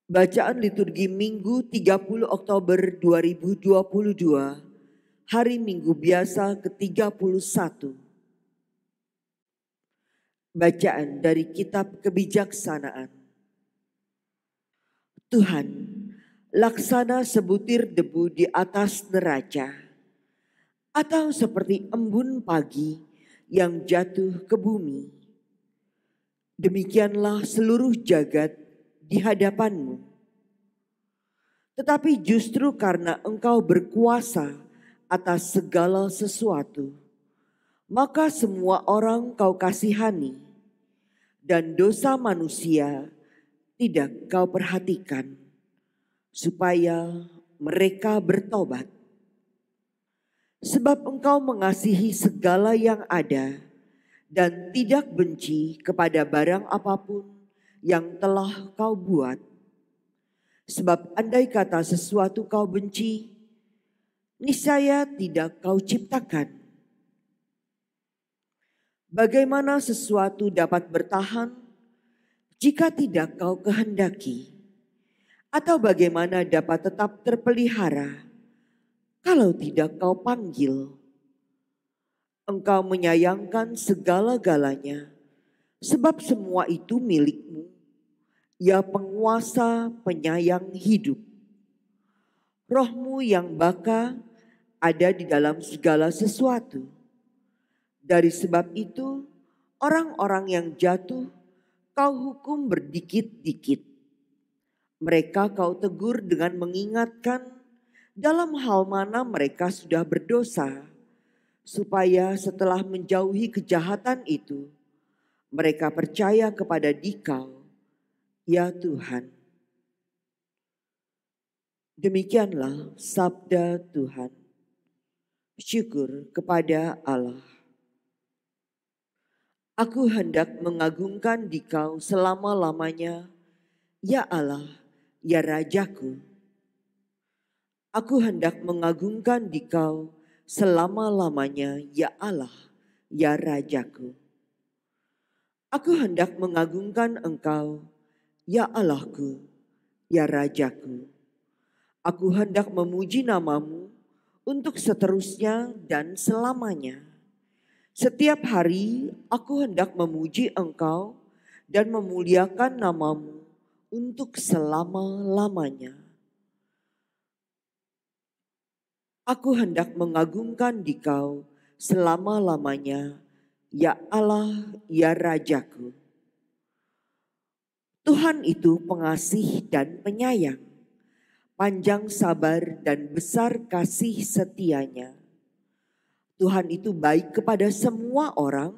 Bacaan liturgi Minggu 30 Oktober 2022, hari Minggu biasa ke-31. Bacaan dari Kitab Kebijaksanaan. Tuhan, laksana sebutir debu di atas neraca, atau seperti embun pagi yang jatuh ke bumi. Demikianlah seluruh jagat di hadapanmu. Tetapi justru karena engkau berkuasa atas segala sesuatu, maka semua orang kau kasihani, dan dosa manusia tidak kau perhatikan, supaya mereka bertobat. Sebab engkau mengasihi segala yang ada, dan tidak benci kepada barang apapun yang telah kau buat. Sebab andai kata sesuatu kau benci, niscaya tidak kau ciptakan. Bagaimana sesuatu dapat bertahan jika tidak kau kehendaki? Atau bagaimana dapat tetap terpelihara kalau tidak kau panggil? Engkau menyayangkan segala-galanya, sebab semua itu milikmu, ya penguasa penyayang hidup. Rohmu yang baka ada di dalam segala sesuatu. Dari sebab itu, orang-orang yang jatuh kau hukum berdikit-dikit. Mereka kau tegur dengan mengingatkan dalam hal mana mereka sudah berdosa, supaya setelah menjauhi kejahatan itu, mereka percaya kepada Dikau, ya Tuhan. Demikianlah sabda Tuhan. Syukur kepada Allah. Aku hendak mengagungkan Dikau selama-lamanya, ya Allah, ya Rajaku. Aku hendak mengagungkan Dikau selama-lamanya, ya Allah, ya Rajaku. Aku hendak mengagungkan Engkau, ya Allahku, ya Rajaku. Aku hendak memuji namamu untuk seterusnya dan selamanya. Setiap hari aku hendak memuji Engkau dan memuliakan namamu untuk selama-lamanya. Aku hendak mengagungkan Dikau selama-lamanya, ya Allah, ya Rajaku. Tuhan itu pengasih dan penyayang, panjang sabar dan besar kasih setianya. Tuhan itu baik kepada semua orang,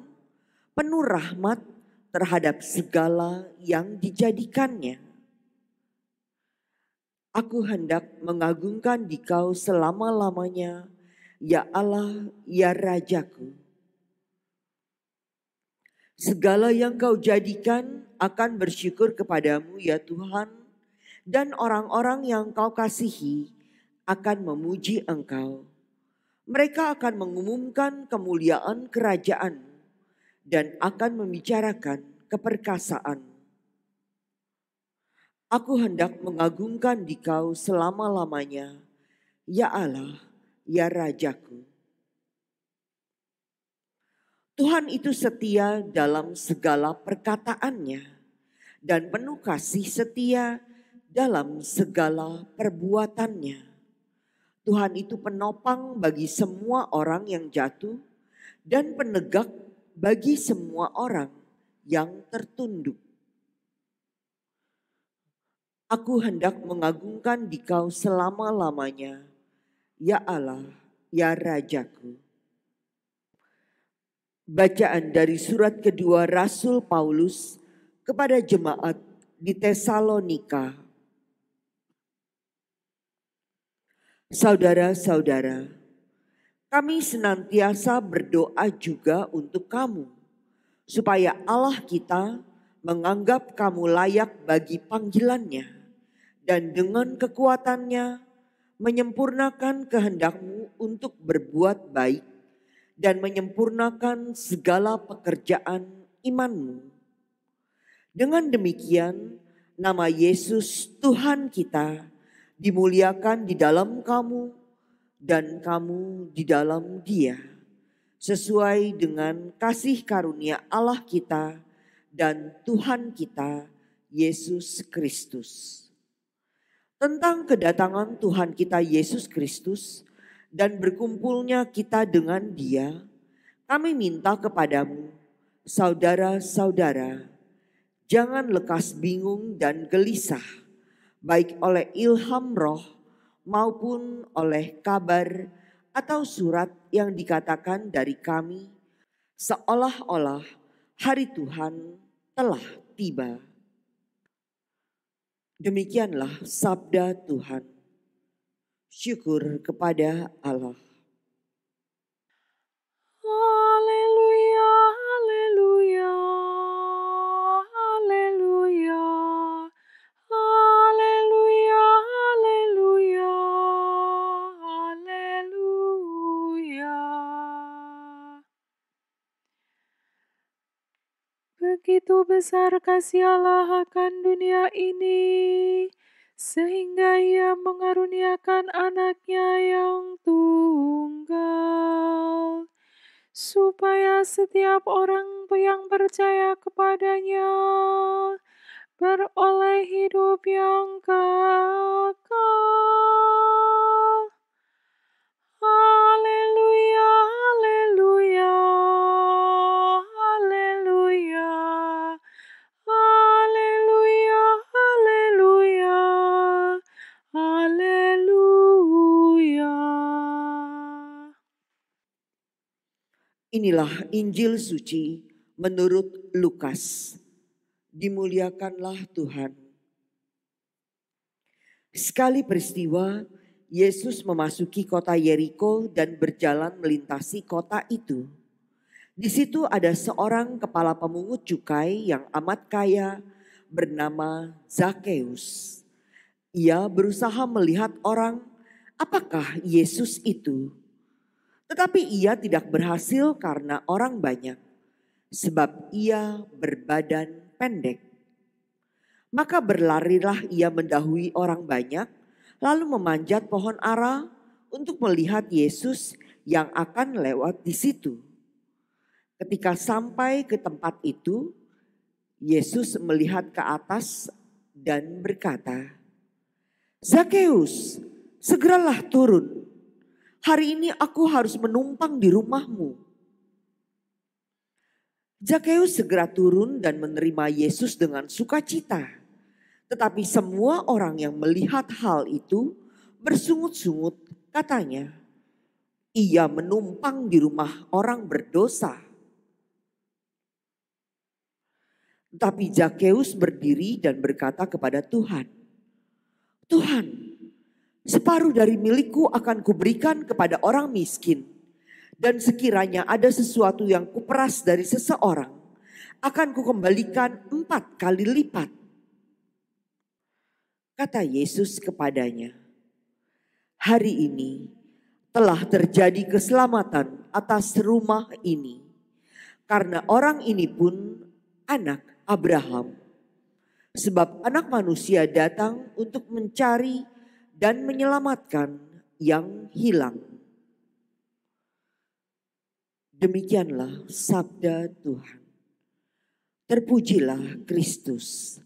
penuh rahmat terhadap segala yang dijadikannya. Aku hendak mengagungkan Dikau selama-lamanya, ya Allah, ya Rajaku. Segala yang kau jadikan akan bersyukur kepadamu, ya Tuhan, dan orang-orang yang kau kasihi akan memuji Engkau. Mereka akan mengumumkan kemuliaan kerajaan dan akan membicarakan keperkasaan. Aku hendak mengagungkan Dikau selama-lamanya, ya Allah, ya Rajaku. Tuhan itu setia dalam segala perkataannya dan penuh kasih setia dalam segala perbuatannya. Tuhan itu penopang bagi semua orang yang jatuh dan penegak bagi semua orang yang tertunduk. Aku hendak mengagungkan Dikau selama-lamanya, ya Allah, ya Rajaku. Bacaan dari surat kedua Rasul Paulus kepada jemaat di Tesalonika. Saudara-saudara, kami senantiasa berdoa juga untuk kamu, supaya Allah kita menganggap kamu layak bagi panggilannya, dan dengan kekuatannya menyempurnakan kehendakmu untuk berbuat baik, dan menyempurnakan segala pekerjaan imanmu. Dengan demikian, nama Yesus Tuhan kita dimuliakan di dalam kamu dan kamu di dalam Dia, sesuai dengan kasih karunia Allah kita dan Tuhan kita Yesus Kristus. Tentang kedatangan Tuhan kita Yesus Kristus dan berkumpulnya kita dengan Dia, kami minta kepadamu, saudara-saudara, jangan lekas bingung dan gelisah, baik oleh ilham roh maupun oleh kabar atau surat yang dikatakan dari kami, seolah-olah hari Tuhan telah tiba. Demikianlah sabda Tuhan. Syukur kepada Allah. Haleluya, haleluya, haleluya, haleluya, haleluya, haleluya. Begitu besar kasih Allah akan dunia ini, sehingga Ia mengaruniakan anaknya yang tunggal, supaya setiap orang yang percaya kepadanya beroleh hidup yang kekal. Haleluya, haleluya, haleluya, haleluya, haleluya, haleluya. Inilah Injil suci menurut Lukas. Dimuliakanlah Tuhan. Sekali peristiwa, Yesus memasuki kota Yeriko dan berjalan melintasi kota itu. Di situ ada seorang kepala pemungut cukai yang amat kaya bernama Zakeus. Ia berusaha melihat orang, apakah Yesus itu. Tetapi ia tidak berhasil karena orang banyak, sebab ia berbadan pendek. Maka berlarilah ia mendahului orang banyak, lalu memanjat pohon ara untuk melihat Yesus yang akan lewat di situ. Ketika sampai ke tempat itu, Yesus melihat ke atas dan berkata, "Zakeus, segeralah turun. Hari ini aku harus menumpang di rumahmu." Zakeus segera turun dan menerima Yesus dengan sukacita. Tetapi semua orang yang melihat hal itu bersungut-sungut, katanya, "Ia menumpang di rumah orang berdosa." Tetapi Zakeus berdiri dan berkata kepada Tuhan, "Tuhan, separuh dari milikku akan kuberikan kepada orang miskin. Dan sekiranya ada sesuatu yang kuperas dari seseorang, akan kukembalikan 4 kali lipat." Kata Yesus kepadanya, "Hari ini telah terjadi keselamatan atas rumah ini, karena orang ini pun anak Abraham. Sebab Anak Manusia datang untuk mencari dan menyelamatkan yang hilang." Demikianlah sabda Tuhan. Terpujilah Kristus.